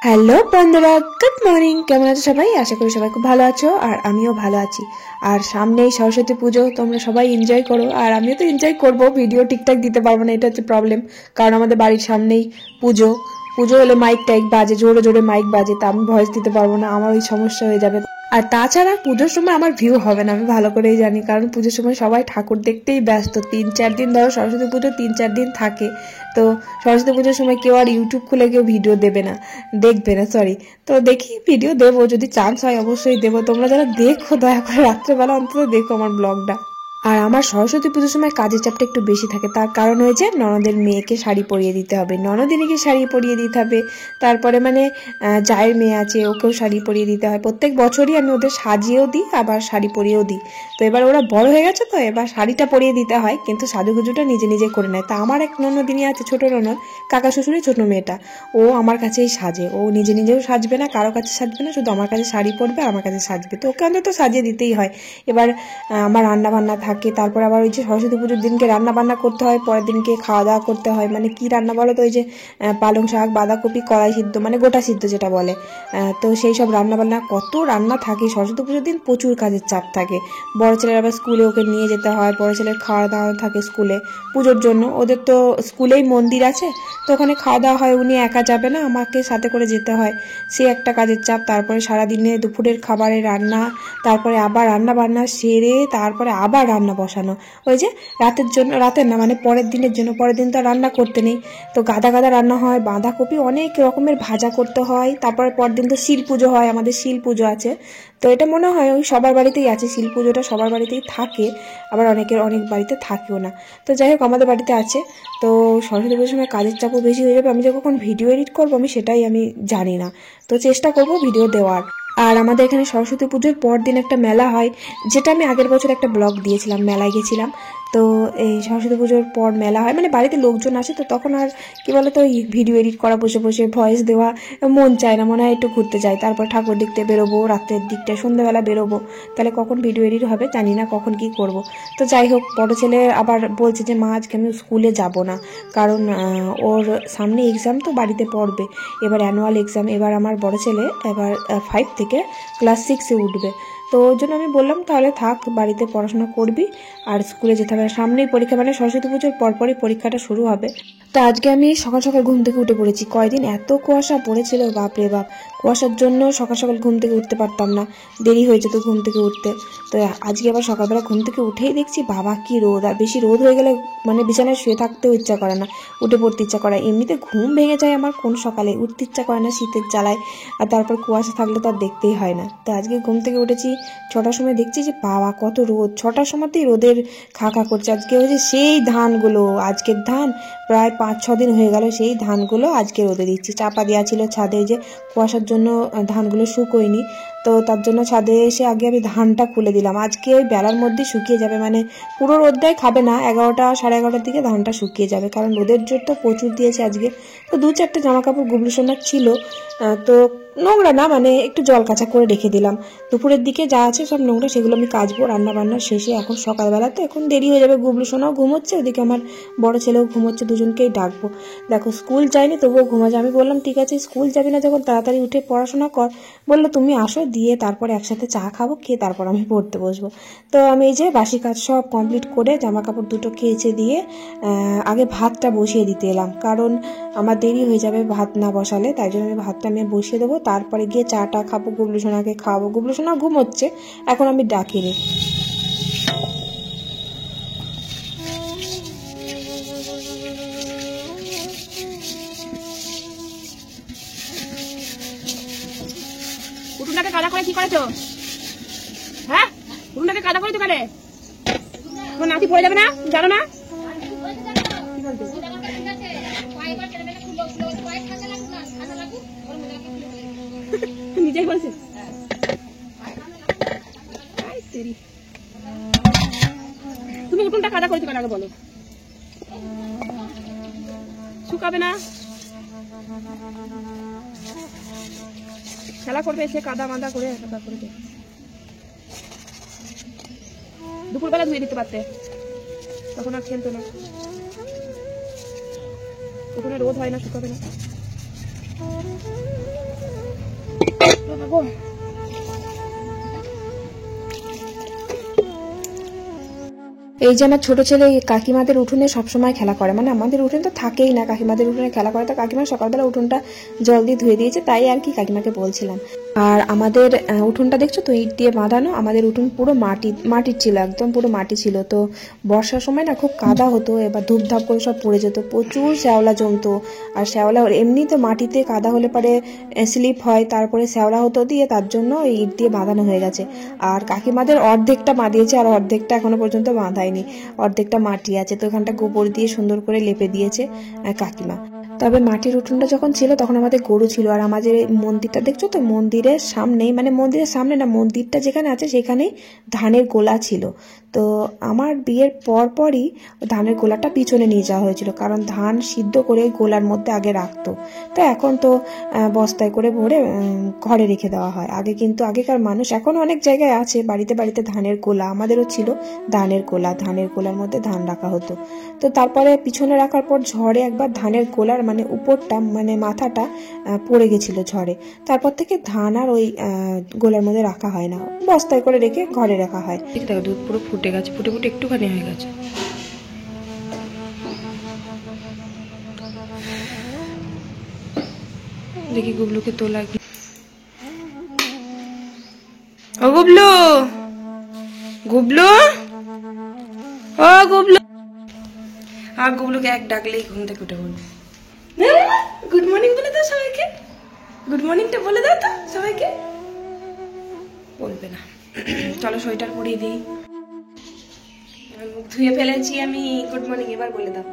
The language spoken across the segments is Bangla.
হ্যালো বন্ধুরা, গুড মর্নিং। কেমন আছো সবাই? আশা করি সবাই খুব ভালো আছো, আর আমিও ভালো আছি। আর সামনেই সরস্বতী পুজো, তোমরা সবাই এনজয় করো, আর আমিও তো এনজয় করবো। ভিডিও ঠিকঠাক দিতে পারবো না, এটা হচ্ছে প্রবলেম, কারণ আমাদের বাড়ির সামনেই পুজো। পুজো হলে মাইক টাইক বাজে, জোরে জোরে মাইক বাজে, তা আমি ভয়েস দিতে পারবো না, আমার ওই সমস্যা হয়ে যাবে। আর তাছাড়া পুজোর সময় আমার ভিউ হবে না, আমি ভালো করেই জানি, কারণ পুজোর সময় সবাই ঠাকুর দেখতেই ব্যস্ত। 3-4 দিন, ধরো সরস্বতী পুজো 3-4 দিন থাকে, তো সরস্বতী পুজোর সময় কেউ আর ইউটিউব খুলে কেউ ভিডিও দেখবে না, সরি। তো দেখি ভিডিও দেবো, যদি চান্স হয় অবশ্যই দেবো। তোমরা যারা দেখো দয়া করে রাত্রেবেলা অন্তত দেখো আমার ব্লগটা। আর আমার সরস্বতী পুজোর সময় কাজের চাপটা একটু বেশি থাকে, তার কারণ হয়েছে ননদের মেয়েকে শাড়ি পরিয়ে দিতে হবে, ননদিনীকে শাড়ি পরিয়ে দিতে হবে, তারপরে মানে জায়ের মেয়ে আছে, ওকেও শাড়ি পরিয়ে দিতে হয়। প্রত্যেক বছরই আমি ওদের সাজিয়েও দিই, আবার শাড়ি পরিয়েও দিই। তো এবার ওরা বড় হয়ে গেছে, তো এবার শাড়িটা পরিয়ে দিতে হয়, কিন্তু সাজুগুজুটা নিজে নিজে করে নেয়। তা আমার এক ননদিনী আছে, ছোট ননদ, কাকা শ্বশুরের ছোট মেয়েটা, ও আমার কাছেই সাজে। ও নিজে নিজেও সাজবে না, কারো কাছে সাজবে না, শুধু আমার কাছে শাড়ি পরবে, আমার কাছে সাজবে। তো ওকে অন্তত সাজিয়ে দিতেই হয়। এবার আমার রান্না বান্না থাকে, তারপর আবার ওই যে সরস্বতী পুজোর দিনকে রান্না বান্না করতে হয়, পরের দিনকে খাওয়া দাওয়া করতে হয়। মানে কি রান্না বলো তো, ওই যে পালং শাক, বাঁধাকপি, কড়াই সিদ্ধ, মানে গোটা সিদ্ধ যেটা বলে। তো সেই সব রান্না বান্না, কত রান্না থাকে সরস্বতী পুজোর দিন, প্রচুর কাজের চাপ থাকে। বড় ছেলের আবার স্কুলে ওকে নিয়ে যেতে হয়, বড় ছেলের খাওয়া দাওয়া থাকে স্কুলে পুজোর জন্য। ওদের তো স্কুলেই মন্দির আছে, তো ওখানে খাওয়া দাওয়া হয়, উনি একা যাবে না, আমাকে সাথে করে যেতে হয়, সে একটা কাজের চাপ। তারপরে সারাদিনে দুপুরের খাবারের রান্না, তারপরে আবার রান্না বান্না সেরে তারপরে আবার রান্না বসানো, ওই যে রাতের জন্য, রাতের না মানে পরের দিনের জন্য, পরের দিন তো রান্না করতে নেই, তো গাদা গাদা রান্না হয়, বাঁধাকপি অনেক রকমের ভাজা করতে হয়। তারপরে পরের দিন তো শিল পুজো হয়, আমাদের শিল পুজো আছে। তো এটা মনে হয় ওই সবার বাড়িতেই আছে, শিল পুজোটা সবার বাড়িতেই থাকে, আবার অনেকের অনেক বাড়িতে থাকেও না। তো যাই হোক, আমাদের বাড়িতে আছে। তো সরস্বতী পুজোর সময় কাজের চাপও বেশি হয়ে যাবে, আমি যে কখন ভিডিও এডিট করবো আমি সেটাই আমি জানি না, তো চেষ্টা করব ভিডিও দেওয়ার। আর আমাদের এখানে সরস্বতী পুজোর পর দিন একটা মেলা হয়, যেটা আমি আগের বছর একটা ব্লগ দিয়েছিলাম, মেলায় গেছিলাম। তো এই সরস্বতী পুজোর পর মেলা হয়, মানে বাড়িতে লোকজন আসে, তো তখন আর কি বলতো, ওই ভিডিও এডিট করা, বসে বসে ভয়েস দেওয়া মন চায় না, মনে হয় একটু ঘুরতে যাই, তারপর ঠাকুর দেখতে বেরোবো, রাতের দিকটা সন্ধ্যাবেলা বেরোবো, তাহলে কখন ভিডিও এডিট হবে জানি না, কখন কি করব। তো যাই হোক, বড় ছেলে আবার বলছে যে মা আজকে আমি স্কুলে যাব না, কারণ ওর সামনে এক্সাম, তো বাড়িতে পড়বে, এবার অ্যানুয়াল এক্সাম। এবার আমার বড় ছেলে এবার 5 থেকে ক্লাস 6-এ উঠবে, তো ওই জন্য আমি বললাম তাহলে থাক, বাড়িতে পড়াশোনা করবি, আর স্কুলে যেতে হবে। সামনেই পরীক্ষা, মানে সরস্বতী পুজোর পরপরই পরীক্ষাটা শুরু হবে। তো আজকে আমি সকাল সকাল ঘুম থেকে উঠে পড়েছি। কয়দিন এত কুয়াশা পড়েছিল, বাপরে বাপ, কুয়াশার জন্য সকাল সকাল ঘুম থেকে উঠতে পারতাম না, দেরি হয়েছে তো ঘুম থেকে উঠতে। তো আজকে আবার সকালবেলা ঘুম থেকে উঠেই দেখছি বাবা কি রোদ, আর বেশি রোদ হয়ে গেলে মানে বিছানায় শুয়ে থাকতেও ইচ্ছা করে না, উঠে পড়তে ইচ্ছা করে। এমনিতে ঘুম ভেঙে যায় আমার কোন সকালে, উঠতে ইচ্ছা করে না শীতের জ্বালায়, আর তারপর কুয়াশা থাকলে তো আর দেখতেই হয় না। তো আজকে ঘুম থেকে উঠেছি 6টার সময়, দেখছি যে বাবা কত রোদ, 6টার সময়তেই রোদের খা করছে। আজকে ওই যে সেই ধানগুলো, আজকের ধান প্রায় 5-6 দিন হয়ে গেল, সেই ধানগুলো আজকে রোদে দিচ্ছি। চাপা দেওয়া ছিল ছাদে, যে কুয়াশার জন্য ধানগুলো শুকোয়নি, তো তার জন্য ছাদে এসে আগে আমি ধানটা খুলে দিলাম। আজকে ওই বেলার মধ্যে শুকিয়ে যাবে, মানে পুরো রোদটাই খাবে না, 11টা 11:30টার দিকে ধানটা শুকিয়ে যাবে, কারণ রোদের জোর তো প্রচুর দিয়েছে আজকে। তো 2-4টে জামা কাপড় গুবলু সোনার ছিল, তো নোংরা না, মানে একটু জল কাঁচা করে রেখে দিলাম। দুপুরের দিকে যা আছে সব নোংরা, সেগুলো আমি কাচবো রান্না বান্নার শেষে। এখন সকালবেলা তো এখন দেরি হয়ে যাবে, গুবলু সোনাও ঘুমোচ্ছে, ওদিকে আমার বড় ছেলেও ঘুমোচ্ছে, দুজনকেই ডাকবো। দেখো স্কুল যায়নি তবুও ঘুমাচ্ছে। আমি বললাম ঠিক আছে, স্কুল যাবি না যখন তাড়াতাড়ি উঠে পড়াশোনা কর। বললো তুমি আসো, দিয়ে তারপরে একসাথে চা খাবো, খেয়ে তারপর আমি পড়তে বসবো। তো আমি এই যে বাসি কাজ সব কমপ্লিট করে জামা কাপড় দুটো কেচে দিয়ে আগে ভাতটা বসিয়ে দিতে এলাম, কারণ আমার দেরি হয়ে যাবে ভাত না বসালে, তাই জন্য আমি ভাতটা আমি বসিয়ে দেবো, তারপরে গিয়ে চাটা খাবো, গুবলু সোনাকে খাওয়াবো। গুবলু সোনা ঘুমোচ্ছে, এখন আমি ডাকিনি। উঠোনটাকে কাদা করে কি করেছো? হ্যাঁ, উনাকে কাদা করে তো কানে তোমার নাতি পড়ে যাবে না জানো না নিজেই বলছে তুমি উঠোনটা কাদা করেছো কেন আগে বলো শুকাবে না খেলা করবে এসে কাদা মাদা করে দুপুরবেলা ধুয়ে দিতে পারতে তখন আর খেলতো না ওখানে রোদ হয় না শুকাবে না এই যে আমার ছোট ছেলে কাকিমাদের উঠোনে সবসময় খেলা করে, মানে আমাদের উঠোনে তো থাকেই না, কাকিমাদের উঠোনে খেলা করে। তো কাকিমা সকালবেলা উঠোনটা জল দিয়ে ধুয়ে দিয়েছে, তাই আর কি কাকিমাকে বলছিলাম। আর আমাদের উঠোনটা দেখছো তো ইট দিয়ে বাঁধানো, আমাদের উঠোন পুরো মাটির ছিল, একদম পুরো মাটি ছিল। তো বর্ষার সময় না খুব কাদা হতো, এবার ধূপধাপ করে সব পড়ে যেত, প্রচুর শ্যাওলা জমতো। আর শ্যাওলা এমনি তো মাটিতে কাদা হলে পরে স্লিপ হয়, তারপরে শ্যাওলা হতো দিয়ে, তার জন্য ইট দিয়ে বাঁধানো হয়ে গেছে। আর কাকিমাদের অর্ধেকটা বাঁধিয়েছে আর অর্ধেকটা এখনো পর্যন্ত বাঁধায়নি, অর্ধেকটা মাটি আছে। তো এখানটা গোবর দিয়ে সুন্দর করে লেপে দিয়েছে কাকিমা। তবে মাটির উঠোনটা যখন ছিল তখন আমাদের গরু ছিল। আর আমাদের মন্দিরটা দেখছো তো, মন্দিরের সামনেই, মানে মন্দিরের সামনে না, মন্দিরটা যেখানে আছে সেখানেই ধানের গোলা ছিল। তো আমার বিয়ের পরই ধানের গোলাটা পিছনে নিয়ে যাওয়া হয়েছিল, কারণ ধান সিদ্ধ করে গোলার মধ্যে আগে রাখতো। তো এখন তো বস্তায় করে ভরে ঘরে রেখে দেওয়া হয়। আগে কিন্তু আগেকার মানুষ, এখন অনেক জায়গায় আছে বাড়িতে বাড়িতে ধানের গোলা, আমাদেরও ছিল ধানের গোলা, ধানের গোলার মধ্যে ধান রাখা হতো। তো তারপরে পিছনে রাখার পর ঝড়ে একবার ধানের গোলার মানে উপরটা, মানে মাথাটা পড়ে গেছিল ঝড়ে। তারপর থেকে ধান আর ওই গোলার মধ্যে রাখা হয় না, বস্তায় করে রেখে ঘরে রাখা হয়। দেখো দুধ পুরো ফুটে গেছে, ফুটে ফুটে একটুখানি হয়ে গেছে। দেখি গুবলুকে তোলা। ও গুবলু, গুবলু, ও গুবলু। আর গুবলুকে এক ডাকলেই ঘুম থেকে উঠে বলবো গুড মর্নিং বলে দাও সবাইকে, গুড মর্নিংটা বলে দাও তো সবাইকে। বলবে না, চলো সোয়েটার পরিয়ে দিই। মুখ ধুয়ে ফেলেছি আমি, গুড মর্নিং এবার বলে দাও।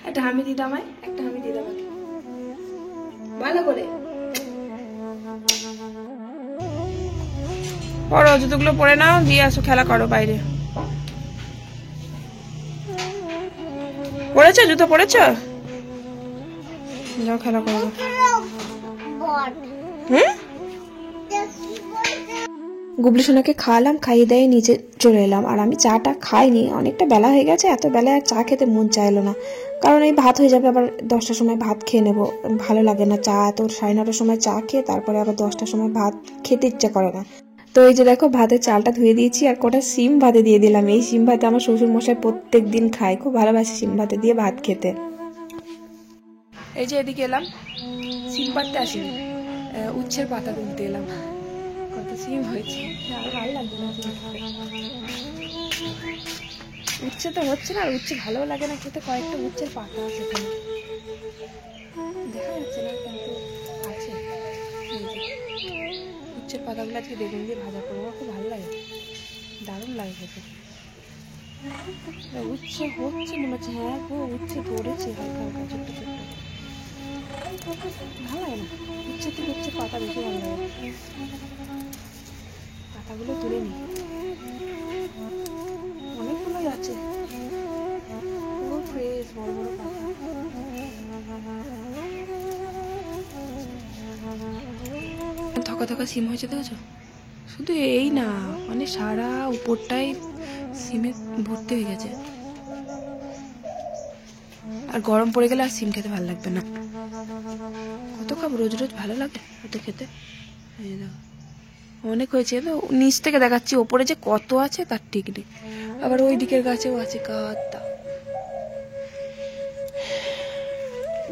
একটা হামি দিদা আমায়, একটা হামি দিদা আমাকে ভালো করে। পড়ো, জুতোগুলো পরে নাও, দিয়ে আসো, খেলা করো বাইরে। পড়েছো, জুতো পড়েছো, যাও খেলা করো। গুবলু সোনাকে খাওয়ালাম, খাইয়ে দিয়ে নিচে চলে এলাম। আর আমি চাটা খাইনি, অনেকটা বেলা হয়ে গেছে, এত বেলায় আর চা খেতে মন চাইলো না, কারণ এই ভাত হয়ে যাবে, আবার 10টার সময় ভাত খেয়ে নেবো, ভালো লাগে না চা এত 9:30টার সময় চা খেয়ে তারপরে আবার 10টার সময় ভাত খেতে ইচ্ছা করে না। তো এই যে দেখো ভাতের চালটা ধুয়ে দিয়েছি আর কটা সিম ভাতে দিয়ে দিলাম। এই সিম ভাতে আমার শ্বশুর মশাই প্রত্যেক দিন খায়, খুব ভালোবাসে সিম ভাতে দিয়ে ভাত খেতে। এই যে এদিকে এলাম, সিম পাড়তে আসিনি, উচ্ছের পাতা তুলতে এলাম। কত সিম হয়েছে, আর ভালো লাগবে না উচ্ছে তো হচ্ছে না, আর উচ্ছে ভালো লাগে না খেতে। কয়েকটা উচ্ছের পাতা আছে এখানে, দেখা যাচ্ছে না কিন্তু আছে। উচ্ছের পাতাগুলো আজকে বেগুন দিয়ে ভাজা করবো, খুব ভালো লাগে, দারুণ লাগে খেতে। উচ্ছে হচ্ছে মনে হচ্ছে, হ্যাঁ গো উচ্ছে ধরেছে হালকা হালকা ছোট্ট ছোট্ট, ভালো লাগে না উচ্ছে থেকে, উচ্ছে পাতা বেশি ভালো লাগে। পাতাগুলো তুলে নিই, অনেকগুলোই আছে, পুরো ফ্রেশ বড় বড় পাতা। থকা থকা সিম হয়েছে দেখেছো, শুধু এই না, মানে সারা উপরটাই সিমে ভর্তি হয়ে গেছে। আর গরম পড়ে গেলে আর সিম খেতে ভালো লাগবে না। কত খাবো রোজ রোজ, ভালো লাগে কত খেতে। এই দেখো অনেক হয়েছে, নিচ থেকে দেখাচ্ছি, ওপরে যে কত আছে তার ঠিক নেই। আবার ওই দিকের গাছেও আছে কাতা।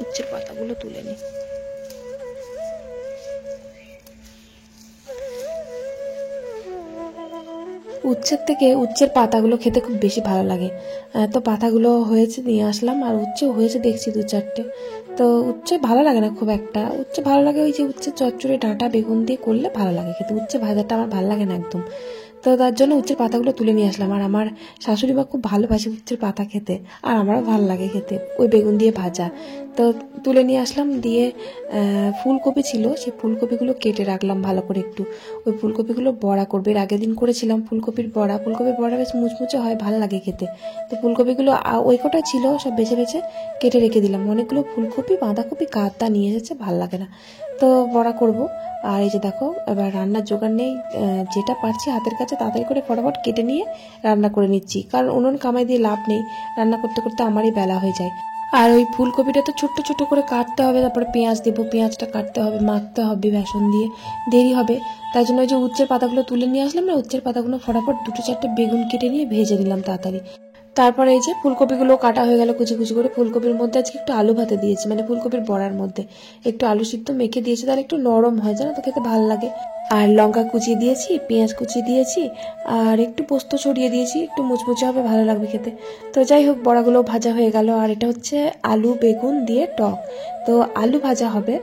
উচ্ছের পাতাগুলো তুলে নি। উচ্ছের থেকে উচ্ছের পাতাগুলো খেতে খুব বেশি ভালো লাগে। তো পাতাগুলো হয়েছে নিয়ে আসলাম, আর উচ্ছেও হয়েছে দেখছি 2-4টে। তো উচ্ছে ভালো লাগে না খুব একটা, উচ্ছে ভালো লাগে ওই যে উচ্ছে চচ্চড়ি ডাঁটা বেগুন দিয়ে করলে ভালো লাগে খেতে, উচ্ছে ভাজাটা আমার ভালো লাগে না একদম। তো তার জন্য উচ্ছের পাতাগুলো তুলে নিয়ে আসলাম, আর আমার শাশুড়ি মা খুব ভালোবাসে উচ্ছের পাতা খেতে, আর আমারও ভালো লাগে খেতে ওই বেগুন দিয়ে ভাজা। তো তুলে নিয়ে আসলাম, দিয়ে ফুলকপি ছিল, সেই ফুলকপিগুলো কেটে রাখলাম ভালো করে একটু, ওই ফুলকপিগুলো বড়া করবে। এর আগের দিন করেছিলাম ফুলকপির বড়া বেশ মুচমুচে হয়, ভালো লাগে খেতে। তো ফুলকপিগুলো ওই কটা ছিল সব বেছে বেছে কেটে রেখে দিলাম। অনেকগুলো ফুলকপি বাঁধাকপি কাঁদা নিয়ে এসেছে, ভালো লাগে না, তো বড়া করব। আর এই যে দেখো এবার রান্নার জোগাড় নেই, যেটা পারছি হাতের কাছে তাড়াতাড়ি করে ফটাফট কেটে নিয়ে রান্না করে নিচ্ছি, কারণ উনুন কামাই দিয়ে লাভ নেই, রান্না করতে করতে আমারই বেলা হয়ে যায়। আর ওই ফুলকপিটা তো ছোট্ট ছোট্ট করে কাটতে হবে, তারপরে পেঁয়াজ দেবো, পেঁয়াজটা কাটতে হবে, মাখতে হবে বেসন দিয়ে, দেরি হবে। তাই জন্য ওই যে উচ্ছের পাতাগুলো তুলে নিয়ে আসলাম না, উচ্ছের পাতাগুলো ফটাফট 2-4টে বেগুন কেটে নিয়ে ভেজে নিলাম তাড়াতাড়ি। তারপরে এই যে ফুলকপিগুলো কাটা হয়ে গেল কুচি কুচি করে। ফুলকপির মধ্যে আজকে একটু আলু ভাতে দিয়েছি, মানে ফুলকপির বড়ার মধ্যে একটু আলু সিদ্ধ মেখে দিয়েছি, তাহলে একটু নরম হয়, জানো তো খেতে ভালো লাগে। আর লঙ্কা কুচিয়ে দিয়েছি, পেঁয়াজ কুচিয়ে দিয়েছি, আর একটু পোস্ত ছড়িয়ে দিয়েছি, একটু মুচমুচে হবে, ভালো লাগবে খেতে। তো যাই হোক বড়াগুলো ভাজা হয়ে গেল। আর এটা হচ্ছে আলু বেগুন দিয়ে টক, তো আলু ভাজা হবে।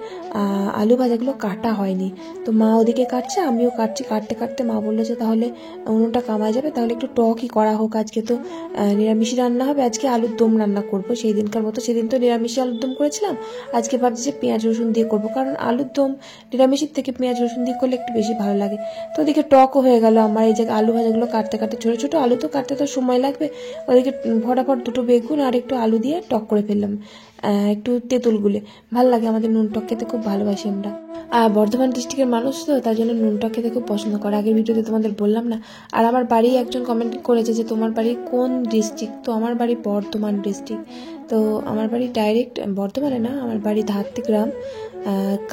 আলু ভাজাগুলো কাটা হয়নি, তো মা ওদিকে কাটছে, আমিও কাটছি। কাটতে কাটতে মা বললো যে তাহলে উনুনটা কামাই যাবে, তাহলে একটু টকই করা হোক। আজকে তো নিরামিষই রান্না হবে, আজকে আলুর দম রান্না করবো সেই দিনকার মতো। সেদিন তো নিরামিষই আলুর দম করেছিলাম, আজকে ভাবছি যে পেঁয়াজ রসুন দিয়ে করবো, কারণ আলুর দম নিরামিষের থেকে পেঁয়াজ রসুন দিয়ে করলে একটু বেশি ভালো লাগে। তো ওদিকে টকও হয়ে গেল আমার। এই যে আলু ভাজাগুলো কাটতে কাটতে, ছোটো ছোটো আলু তো কাটতে তো সময় লাগবে, ওদিকে ফটাফট 2টো বেগুন আর একটু আলু দিয়ে টক করে ফেললাম, একটু তেঁতুল গুলে। ভালো লাগে, আমাদের নুন টক খেতে খুব ভালোবাসি আমরা। আর বর্ধমান ডিস্ট্রিক্টের মানুষ তো, তার জন্য নুন টক খেতে খুব পছন্দ করে, আগের ভিডিওতে তোমাদের বললাম না। আর আমার বাড়ি একজন কমেন্ট করেছে যে তোমার বাড়ি কোন ডিস্ট্রিক্ট, তো আমার বাড়ি বর্ধমান ডিস্ট্রিক্ট। তো আমার বাড়ি ডাইরেক্ট বর্ধমানে না, আমার বাড়ি ধাত্রীগ্রাম,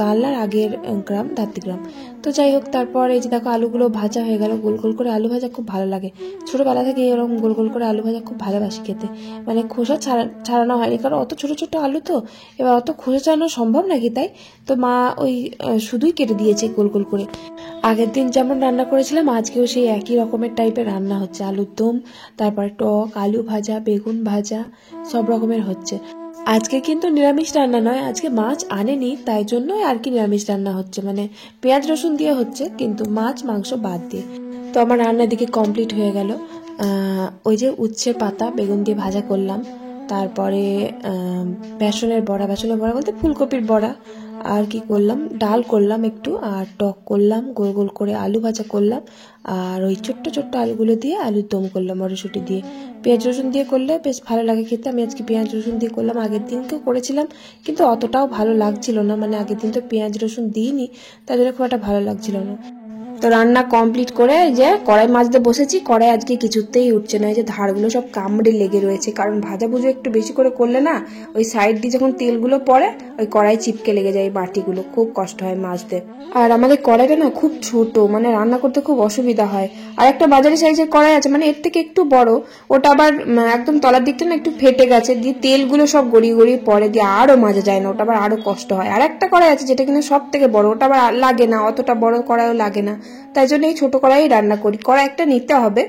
কালনার আগের গ্রাম ধাত্রীগ্রাম। তো যাই হোক তারপর এই যে দেখো আলুগুলো ভাজা হয়ে গেল, গোল গোল করে আলু ভাজা খুব ভালো লাগে, ছোটোবেলা থেকে এরকম গোল গোল করে আলু ভাজা খুব ভালোবাসি খেতে। মানে খোসা ছাড়ানো হয়নি, কারণ অত ছোটো ছোটো আলু তো, এবার অত খোসা ছাড়ানো সম্ভব নাকি, তাই তো মা ওই শুধুই কেটে দিয়েছে গোল গোল করে। আগের দিন যেমন রান্না করেছিলাম আজকেও সেই একই রকমের টাইপের রান্না হচ্ছে, আলুর দম, তারপরে টক, আলু ভাজা, বেগুন ভাজা, সব রকমের হচ্ছে। আজকে কিন্তু নিরামিষ রান্না নয়, আজকে মাছ আনেনি, তাই জন্যই আর কি নিরামিষ রান্না হচ্ছে, মানে পেঁয়াজ রসুন দিয়ে হচ্ছে, কিন্তু মাছ মাংস বাদ দিয়ে। তো আমার রান্নার দিকে কমপ্লিট হয়ে গেল। ওই যে উচ্ছের পাতা বেগুন দিয়ে ভাজা করলাম, তারপরে বেসনের বড়া বলতে ফুলকপির বড়া, আর কি করলাম, ডাল করলাম একটু, আর টক করলাম, গোল গোল করে আলু ভাজা করলাম, আর ওই ছোট্ট ছোট্ট আলুগুলো দিয়ে আলুর দম করলাম মটরশুঁটি দিয়ে। পেঁয়াজ রসুন দিয়ে করলে বেশ ভালো লাগে খেতে, আমি আজকে পেঁয়াজ রসুন দিয়ে করলাম। আগের দিনকেও করেছিলাম কিন্তু অতটাও ভালো লাগছিল না, মানে আগের দিন তো পেঁয়াজ রসুন দিইনি, তাই জন্য খুব একটা ভালো লাগছিল না। তো রান্না কমপ্লিট করে যে কড়াই মাজতে বসেছি, কড়াই আজকে কিছুতেই উঠছে না, এই যে ধারগুলো সব কামড়ে লেগে রয়েছে, কারণ ভাজাভুজো একটু বেশি করে করলে না ওই সাইড দিয়ে যখন তেলগুলো পড়ে ওই কড়াই চিপকে লেগে যায়, এই বাটিগুলো খুব কষ্ট হয় মাজতে। আর আমাদের কড়াইটা না খুব ছোট, মানে রান্না করতে খুব অসুবিধা হয়। আর একটা বাজারি সাইজের কড়াই আছে, মানে এর থেকে একটু বড়, ওটা আবার একদম তলার দিকটা না একটু ফেটে গেছে, দিয়ে তেলগুলো সব গড়িয়ে গড়িয়ে পড়ে, দিয়ে আরো মাজা যায় না, ওটা আবার আরো কষ্ট হয়। আর একটা কড়াই আছে যেটা কিনা সব থেকে বড়, ওটা আবার লাগে না, অতটা বড় কড়াইও লাগে না, তাই জন্য এই ছোট কড়াই রান্না করি। কড়াই একটা নিতে হবে,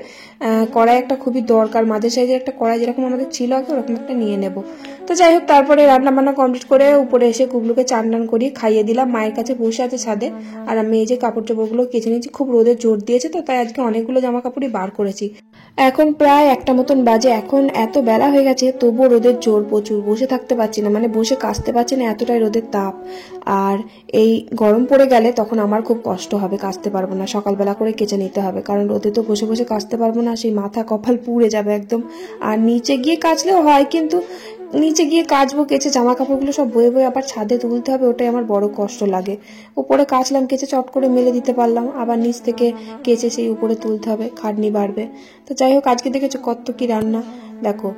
কড়াই একটা খুবই দরকার, মাঝের সাইজের একটা কড়াই যেরকম আমাদের ছিল আগে ওরকম একটা নিয়ে নেব। তো যাই হোক তারপরে রান্না বান্না কমপ্লিট করে উপরে এসে কুবলুকে চান টান করিয়ে খাইয়ে দিলাম, মায়ের কাছে বসে আছে ছাদে। আর আমি এই যে কাপড় চোপড়গুলো কেচে নিয়েছি, খুব রোদের জোর দিয়েছে তো, তাই আজকে অনেকগুলো জামা কাপড়ই বার করেছি। এখন প্রায় 1টা মতন বাজে, এখন এত বেলা হয়ে গেছে তবুও রোদের জোর প্রচুর, বসে থাকতে পারছি না, মানে বসে কাচতে পারছি না, এতটাই রোদের তাপ। আর এই গরম পড়ে গেলে তখন আমার খুব কষ্ট হবে, কাচতে পারবো না, সকালবেলা করে কেচে নিতে হবে, কারণ রোদে তো বসে বসে কাচতে পারবো না, সেই মাথা কপাল পুড়ে যাবে একদম। আর নিচে গিয়ে কাচলেও হয়, কিন্তু নিচে গিয়ে কাচবো, কেচে জামা কাপড়গুলো সব বয়ে বয়ে আবার ছাদে তুলতে হবে, ওটাই আমার বড় কষ্ট লাগে। উপরে কাচলাম, কেচে চট করে মেলে দিতে পারলাম, আবার নিচ থেকে কেচে সেই উপরে তুলতে হবে, খাটনি বাড়বে। তো যাই হোক আজকে দেখেছো কত কি রান্না, দেখো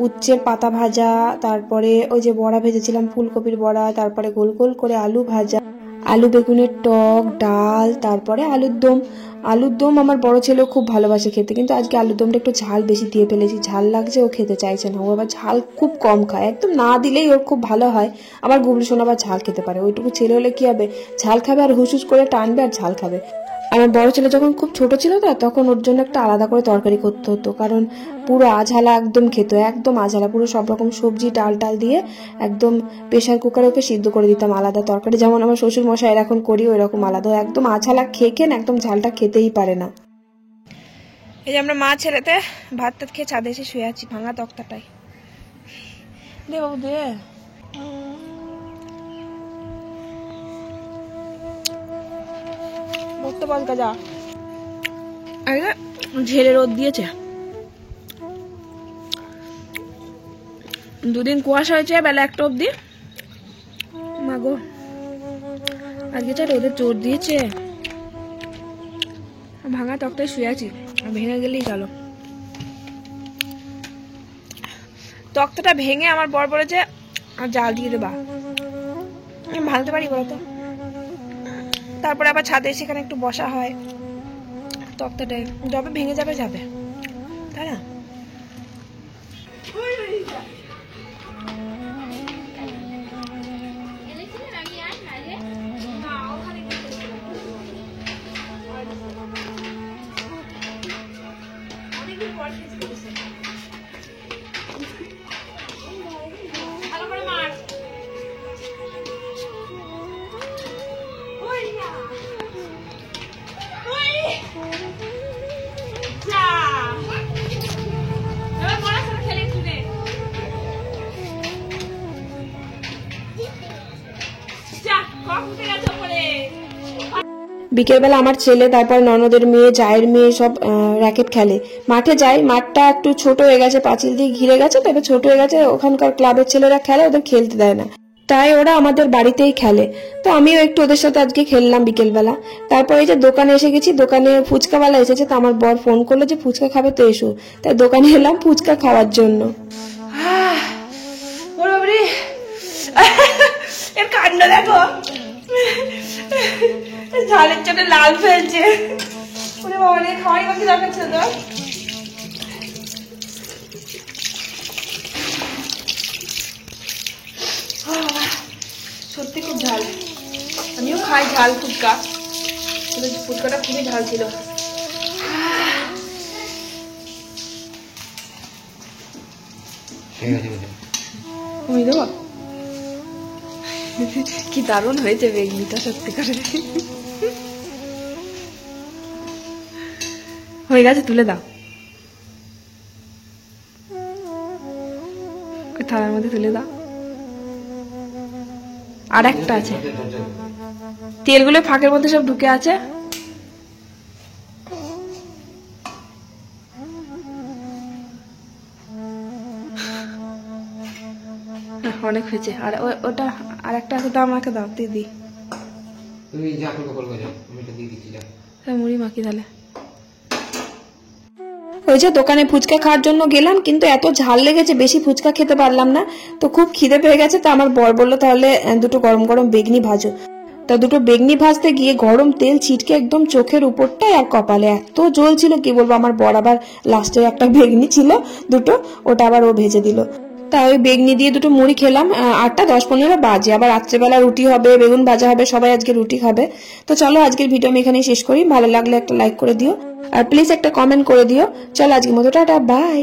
উচ্ছের পাতা ভাজা, তারপরে ওই যে বড়া ভেজেছিলাম ফুলকপির বড়া, তারপরে গোল গোল করে আলু ভাজা, আলু বেগুনের টক, ডাল, তারপরে আলুর দম। আলুর দম আমার বড় ছেলেও খুব ভালোবাসে খেতে, কিন্তু আজকে আলুর দমটা একটু ঝাল বেশি দিয়ে ফেলেছি, ঝাল লাগছে, ও খেতে চাইছে না, ও আবার ঝাল খুব কম খায়, একদম না দিলেই ওর খুব ভালো হয়। আমার গুবলু সোনা আবার ঝাল খেতে পারে, ওইটুকু ছেলে হলে কি হবে, ঝাল খাবে আর হুস হুস করে টানবে আর ঝাল খাবে। আমার বড় ছেলে যখন খুব ছোট ছিল তো তখন ওর জন্য একটা আলাদা করে তরকারি করতে হতো, কারণ পুরো আঝালা একদম খেত, একদম আঝালা, পুরো সব রকম সবজি ডাল টাল দিয়ে একদম প্রেশার কুকারে ওকে সিদ্ধ করে দিতাম আলাদা তরকারি, যেমন আমার শ্বশুর মশাই এখন করি ওই রকম আলাদা, একদম আঝালা খেয়ে একদম ঝালটা খেতেই পারে না। এই যে আমরা মা ছেলেতে ভাত টাত খেয়ে ছাদে এসে শুয়ে আছি ভাঙা তক্তাটাই। দে বাবু দে। বলতে বল যা ঝেড়ে রোদ দিয়েছে, দুদিন কুয়াশা হয়েছে বেলা 1টা অব্দি। মাগো আজকে যা রোদের জোর দিয়েছে, ভাঙা তক্তায় শুয়ে আছি, ভেঙে গেলেই গেল। তক্তাটা ভেঙে আমার বর বলেছে আর জাল দিয়ে দেবা, আমি ভাঙতে পারি বলতো। তারপরে আবার ছাদে সেখানে একটু বসা হয়, তক্তাটায় যবে ভেঙে যাবে যাবে, তাই না? বিকেলবেলা আমার ছেলে তারপর ননদের মেয়ে জায়ের মেয়ে সব র্যাকেট খেলে, মাঠে যায়, মাঠটা একটু ছোট হয়ে গেছে, পাঁচিল দিয়ে ঘিরে গেছে, তবে ছোট হয়ে গেছে, ওখানকার ক্লাবের ছেলেরা খেলে, ওদের খেলতে দেয় না, তাই ওরা আমাদের বাড়িতেই খেলে। তো আমিও একটু ওদের সাথে আজকে খেললাম বিকেলবেলা। তারপর এই যে দোকানে এসে গেছি, দোকানে ফুচকাওয়ালা এসেছে, তো আমার বর ফোন করলো যে ফুচকা খাবে তো এসো, তাই দোকানে এলাম ফুচকা খাওয়ার জন্য। এর কাণ্ড দেখো, ঝালের চোটে লাল ফেলছে, খাওয়াই বাকি দরকার ছিল তো। সত্যি খুব ঝাল, আমিও খাই ঝাল ফুচকা, ফুচকাটা খুবই ঝাল ছিল। দেবো কি দারুণ হয়েছে বেগনিটা, সত্যি করে হয়ে গেছে, তুলে দাও, ওই থালার মধ্যে তুলে দাও। আর একটা আছে, তেলগুলো ফাঁকের মধ্যে সব ঢুকে আছে। অনেক হয়েছে, আর ওটা আর একটা আছে, দাও আমাকে, দাও দিদি, তুমি যা করবে করবে, যাও আমি এটা দিয়ে দিচ্ছি, যাও মুড়ি মাখি তাহলে। ওই যে দোকানে ফুচকা খাওয়ার জন্য গেলাম, কিন্তু এত ঝাল লেগেছে বেশি ফুচকা খেতে পারলাম না, তো খুব খিদে পেয়ে গেছে। তো আমার বর বললো তাহলে দুটো গরম গরম বেগনি ভাজো, তা দুটো বেগনি ভাজতে গিয়ে গরম তেল ছিটকে একদম চোখের উপরটাই আর কপালে এত জ্বল ছিল কি বলবো। আমার বর আবার লাস্টে একটা বেগনি ছিল দুটো, ওটা আবার ও ভেজে দিল। তা ওই বেগনি দিয়ে দুটো মুড়ি খেলাম। 8টা 10-15 বাজে, আবার রাত্রেবেলা রুটি হবে, বেগুন ভাজা হবে, সবাই আজকে রুটি খাবে। তো চলো আজকের ভিডিও আমি এখানেই শেষ করি, ভালো লাগলে একটা লাইক করে দিও, আর প্লিজ একটা কমেন্ট করে দিও। চলো আজকের মতো টাটা, বাই।